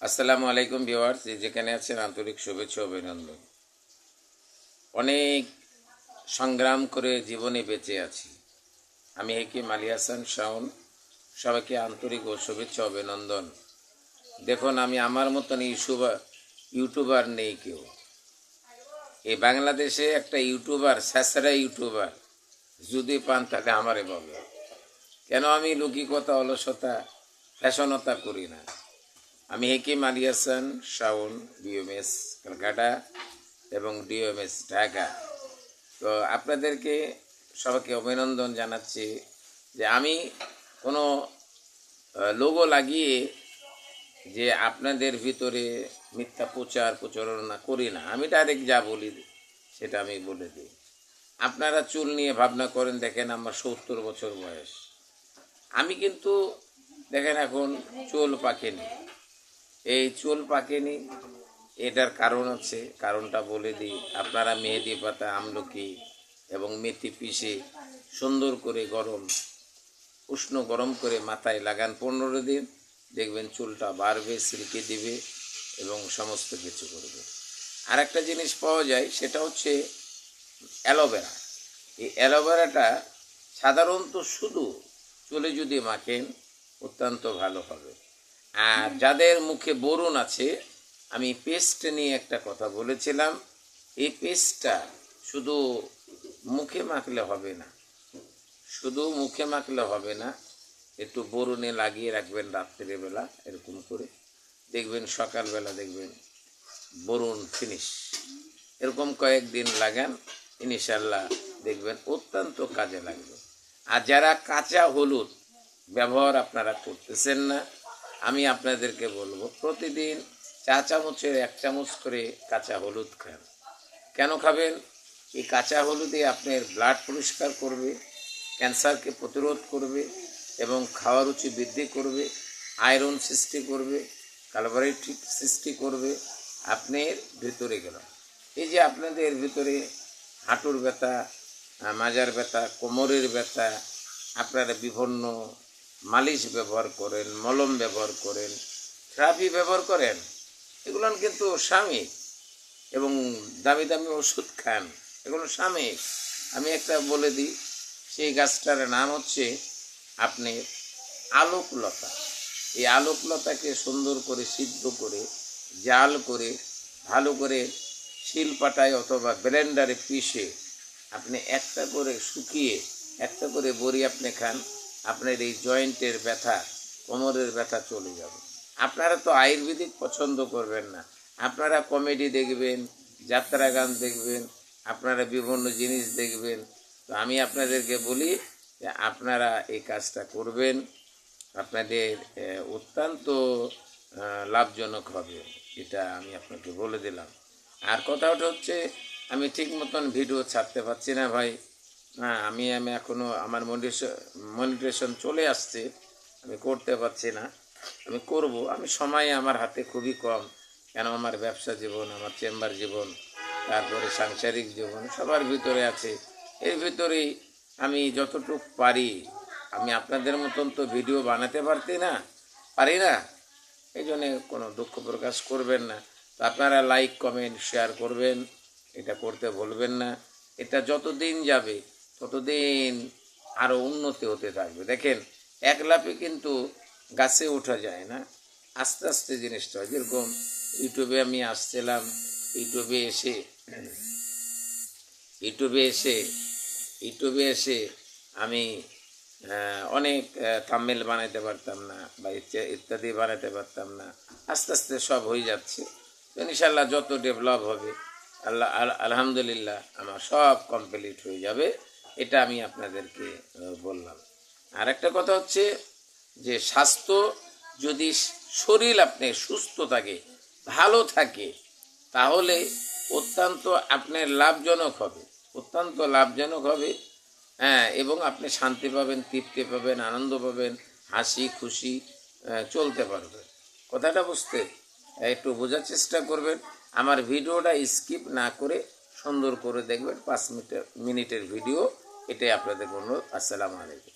আসসালামু আলাইকুম ভিউয়ার্স, যেখানে আছেন আন্তরিক শুভেচ্ছা অভিনন্দন। অনেক সংগ্রাম করে জীবনে বেঁচে আছি। আমি হেকিম আলী হাসান শাওন। সবাইকে আন্তরিক ও শুভেচ্ছা অভিনন্দন। দেখুন, আমি আমার মতন ইউটিউবার নেই কেউ। এই বাংলাদেশে একটা ইউটিউবার, স্যাঁচড়া ইউটিউবার যদি পান তাহলে আমারে বলে। কেন আমি লৌকিকতা, অলসতা, ফ্যাশনতা করি না। আমি হেকিম আলী হাসান শাওন, ডিএমএস কলকাতা এবং ডিএমএস ঢাকা। তো আপনাদেরকে সবাইকে অভিনন্দন জানাচ্ছি যে আমি কোনো লোগো লাগিয়ে যে আপনাদের ভিতরে মিথ্যা প্রচারণা করি না। আমি ডাইরেক্ট যা বলি সেটা আমি বলে দিই। আপনারা চুল নিয়ে ভাবনা করেন, দেখেন আমার 70 বছর বয়স। আমি কিন্তু দেখেন এখন চুল পাকেনি। এই চুল পাকেনি, এটার কারণ আছে। কারণটা বলে দিই। আপনারা মেহেদি পাতা, আমলকি এবং মেথি পিষে সুন্দর করে উষ্ণ গরম করে মাথায় লাগান 15 দিন, দেখবেন চুলটা বাড়বে, সিল্কি দিবে এবং সমস্ত কিছু করবে। আর একটা জিনিস পাওয়া যায়, সেটা হচ্ছে অ্যালোভেরা। এই অ্যালোভেরাটা সাধারণত শুধু চুলে যদি মাখেন অত্যন্ত ভালো হবে। আর যাদের মুখে বরুণ আছে, আমি পেস্ট নিয়ে একটা কথা বলেছিলাম। এই পেস্টটা শুধু মুখে মাখলে হবে না, একটু বরুণে লাগিয়ে রাখবেন রাত্রিবেলা, এরকম করে দেখবেন সকালবেলা দেখবেন বরুণ ফিনিশ। এরকম কয়েকদিন লাগান, ইনশাল্লাহ দেখবেন অত্যন্ত কাজে লাগবে। আর যারা কাঁচা হলুদ ব্যবহার আপনারা করতেছেন না, আমি আপনাদেরকে বলবো প্রতিদিন 4 চামচের 1 চামচ করে কাঁচা হলুদ খান। কেন খাবেন? এই কাঁচা হলুদে আপনার ব্লাড পরিষ্কার করবে, ক্যান্সারকে প্রতিরোধ করবে এবং খাওয়া রুচি বৃদ্ধি করবে, আয়রন সৃষ্টি করবে, কার্বোহাইড্রেট সৃষ্টি করবে আপনার ভিতরে গেল। এই যে আপনাদের ভিতরে হাঁটুর ব্যথা, মাজার ব্যথা, কোমরের ব্যথা, আপনারা বিভিন্ন মালিশ ব্যবহার করেন, মলম ব্যবহার করেন, থেরাপি ব্যবহার করেন, এগুলো কিন্তু সাময়িক, এবং দামি দামি ওষুধ খান, এগুলো সাময়িক। আমি একটা বলে দিই, সেই গাছটার নাম হচ্ছে আপনি আলোকলতা। এই আলোকলতাকে সুন্দর করে সিদ্ধ করে, জাল করে, ভালো করে শিলপাটায় অথবা ব্লেন্ডারে পিষে আপনি একটা করে শুকিয়ে একটা করে বড়ি আপনি খান, আপনার এই জয়েন্টের ব্যথা, কোমরের ব্যথা চলে যাবে। আপনারা তো আয়ুর্বেদিক পছন্দ করবেন না, আপনারা কমেডি দেখবেন, যাত্রা গান দেখবেন, আপনারা বিভিন্ন জিনিস দেখবেন। তো আমি আপনাদেরকে বলি যে আপনারা এই কাজটা করবেন, আপনাদের অত্যন্ত লাভজনক হবে, এটা আমি আপনাকে বলে দিলাম। আর কথাটা হচ্ছে, আমি ঠিক মতন ভিডিও ছাড়তে পারছি না ভাই। আমি এখনও আমার মনিটেশন চলে আসছে, আমি করতে পারছি না। আমি করব, সময় আমার হাতে খুবই কম। কেন, আমার ব্যবসা জীবন, আমার চেম্বার জীবন, তারপরে সাংসারিক জীবন সবার ভিতরে আছে। এর ভিতরেই আমি যতটুকু পারি, আমি আপনাদের মতন তো ভিডিও বানাতে পারি না। এই জন্যে কোনো দুঃখ প্রকাশ করবেন না। তো আপনারা লাইক, কমেন্ট, শেয়ার করবেন, এটা করতে ভুলবেন না। এটা যতদিন যাবে ততদিন আরও উন্নতি হতে থাকবে। দেখেন, এক লাফে কিন্তু গাছে ওঠা যায় না, আস্তে আস্তে জিনিসটা হয়। যেরকম ইউটিউবে আমি আসছিলাম, ইউটিউবে এসে আমি অনেক থাম্বনেল বানাইতে পারতাম না বা ইত্যাদি বানাইতে পারতাম না। আস্তে আস্তে সব হয়ে যাচ্ছে। ইনশাল্লাহ যত ডেভেলপ হবে, আলহামদুলিল্লাহ আমার সব কমপ্লিট হয়ে যাবে। এটা আমি আপনাদেরকে বললাম। আর একটা কথা হচ্ছে যে স্বাস্থ্য, যদি শরীর আপনার সুস্থ থাকে, ভালো থাকে, তাহলে অত্যন্ত আপনার লাভজনক হবে। এবং আপনি শান্তি পাবেন, তৃপ্তি পাবেন, আনন্দ পাবেন, হাসি খুশি চলতে পারবেন। কথাটা বুঝতে একটু বোঝার চেষ্টা করবেন। আমার ভিডিওটা স্কিপ না করে সুন্দর করে দেখবেন। 5 মিনিটের ভিডিও, এটাই আপনাদের অনুরোধ। আসসালামু আলাইকুম।